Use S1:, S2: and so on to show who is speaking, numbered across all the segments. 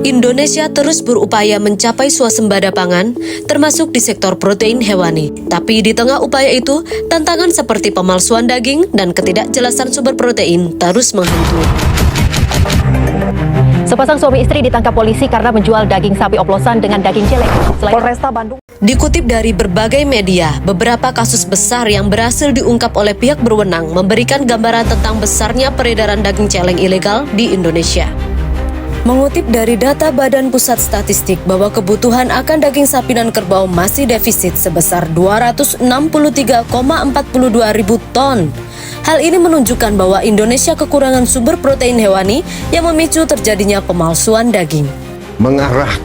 S1: Indonesia terus berupaya mencapai swasembada pangan, termasuk di sektor protein hewani. Tapi di tengah upaya itu, tantangan seperti pemalsuan daging dan ketidakjelasan sumber protein terus menghantui.
S2: Sepasang suami istri ditangkap polisi karena menjual daging sapi oplosan dengan daging celeng. Polresta Bandung.
S1: Dikutip dari berbagai media, beberapa kasus besar yang berhasil diungkap oleh pihak berwenang memberikan gambaran tentang besarnya peredaran daging celeng ilegal di Indonesia. Mengutip dari data Badan Pusat Statistik bahwa kebutuhan akan daging sapi dan kerbau masih defisit sebesar 263,42 ribu ton. Hal ini menunjukkan bahwa Indonesia kekurangan sumber protein hewani yang memicu terjadinya pemalsuan daging.
S3: Mengarah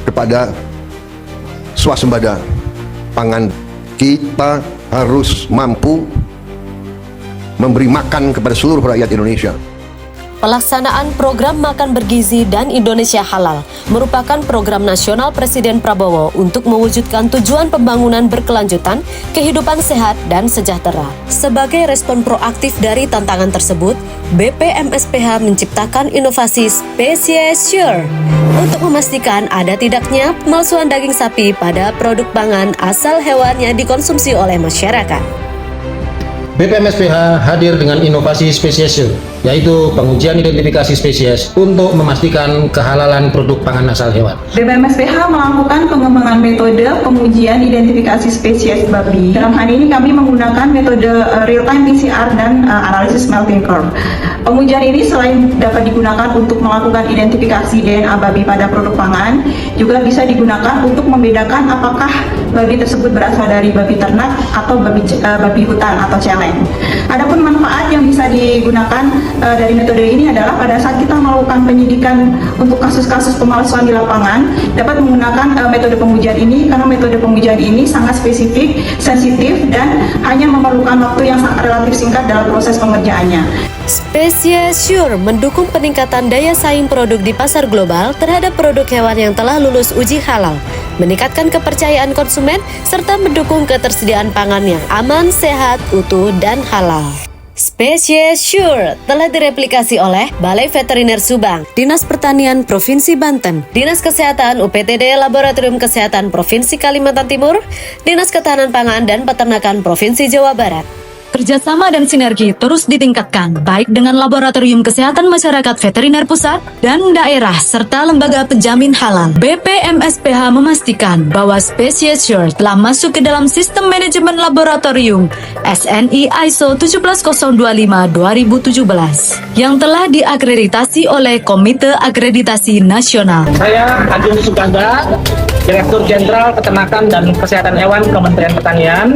S3: kepada swasembada pangan, kita harus mampu memberi makan kepada seluruh rakyat Indonesia.
S1: Pelaksanaan program Makan Bergizi dan Indonesia Halal merupakan program nasional Presiden Prabowo untuk mewujudkan tujuan pembangunan berkelanjutan, kehidupan sehat dan sejahtera. Sebagai respon proaktif dari tantangan tersebut, BPMSPH menciptakan inovasi Species Sure untuk memastikan ada tidaknya pemalsuan daging sapi pada produk pangan asal hewan yang dikonsumsi oleh masyarakat.
S4: BPMSPH hadir dengan inovasi spesies, yaitu pengujian identifikasi spesies untuk memastikan kehalalan produk pangan asal hewan.
S5: BPMSPH melakukan pengembangan metode pengujian identifikasi spesies babi. Dalam hal ini kami menggunakan metode real-time PCR dan analisis melting curve. Pengujian ini selain dapat digunakan untuk melakukan identifikasi DNA babi pada produk pangan, juga bisa digunakan untuk membedakan apakah babi tersebut berasal dari babi ternak atau babi hutan atau celeng. Adapun manfaat yang bisa digunakan dari metode ini adalah pada saat kita melakukan penyidikan untuk kasus-kasus pemalsuan di lapangan, dapat menggunakan metode pengujian ini karena metode pengujian ini sangat spesifik, sensitif, dan hanya memerlukan waktu yang sangat relatif singkat dalam proses pengerjaannya.
S1: Species Sure mendukung peningkatan daya saing produk di pasar global terhadap produk hewan yang telah lulus uji halal, meningkatkan kepercayaan konsumen, serta mendukung ketersediaan pangan yang aman, sehat, utuh, dan halal. Species Sure telah direplikasi oleh Balai Veteriner Subang, Dinas Pertanian Provinsi Banten, Dinas Kesehatan UPTD Laboratorium Kesehatan Provinsi Kalimantan Timur, Dinas Ketahanan Pangan dan Peternakan Provinsi Jawa Barat.
S6: Kerjasama dan sinergi terus ditingkatkan, baik dengan Laboratorium Kesehatan Masyarakat Veteriner Pusat dan daerah, serta lembaga penjamin halal. BPMSPH memastikan bahwa Species Sure telah masuk ke dalam Sistem Manajemen Laboratorium SNI ISO 17025-2017 yang telah diakreditasi oleh Komite Akreditasi Nasional.
S7: Saya Agung Suganda, Direktur Jenderal Peternakan dan Kesehatan Hewan Kementerian Pertanian,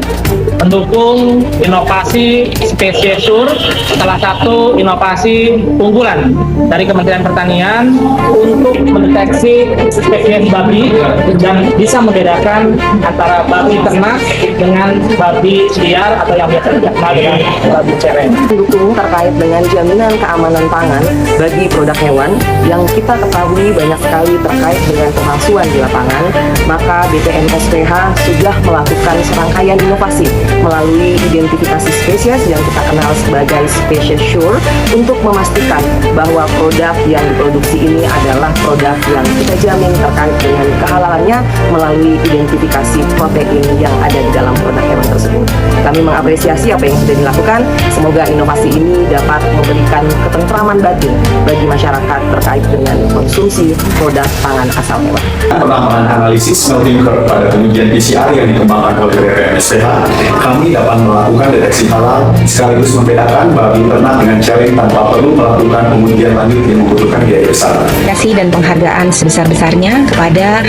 S7: mendukung inovasi Species Sure, salah satu inovasi unggulan dari Kementerian Pertanian untuk mendeteksi spesies babi yang bisa membedakan antara babi ternak dengan babi liar atau yang biasa dikenal dengan babi celeng.
S8: Mendukung terkait dengan jaminan keamanan pangan bagi produk hewan yang kita ketahui banyak sekali terkait dengan pemalsuan di lapangan, maka BPMSPH sudah melakukan serangkaian inovasi melalui identifikasi spesies yang kita kenal sebagai Species Sure untuk memastikan bahwa produk yang diproduksi ini adalah produk yang kita jamin terkait dengan kehalalannya melalui identifikasi protein yang ada di dalam produk hewan tersebut. Kami mengapresiasi apa yang sudah dilakukan. Semoga inovasi ini dapat memberikan ketentraman batin bagi masyarakat terkait dengan konsumsi produk pangan asal hewan.
S9: Penambahan analisis melting curve pada pengujian PCR yang dikembangkan oleh BPMSPH, kami dapat melakukan deteksi halal sekaligus membedakan babi ternak dengan celeng tanpa perlu melakukan pengujian lanjut yang membutuhkan biaya besar.
S10: Kasih dan penghargaan sebesar-besarnya kepada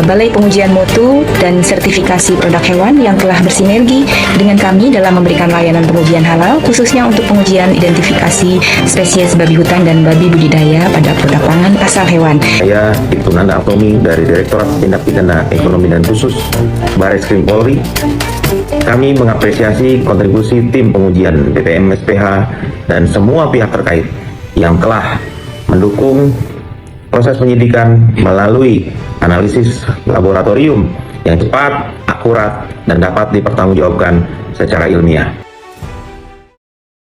S10: Balai Pengujian Mutu dan Sertifikasi Produk Hewan yang telah bersinergi dengan kami dalam memberikan layanan pengujian halal, khususnya untuk pengujian identifikasi spesies babi hutan dan babi budidaya pada produk pangan asal hewan.
S11: Saya Ibtu Nanda Atomi dari Direktorat Tindak Pidana Ekonomi dan Khusus Barreskrim Polri. Kami mengapresiasi kontribusi tim pengujian BPMSPH dan semua pihak terkait yang telah mendukung proses penyidikan melalui analisis laboratorium yang cepat, akurat, dan dapat dipertanggungjawabkan secara ilmiah.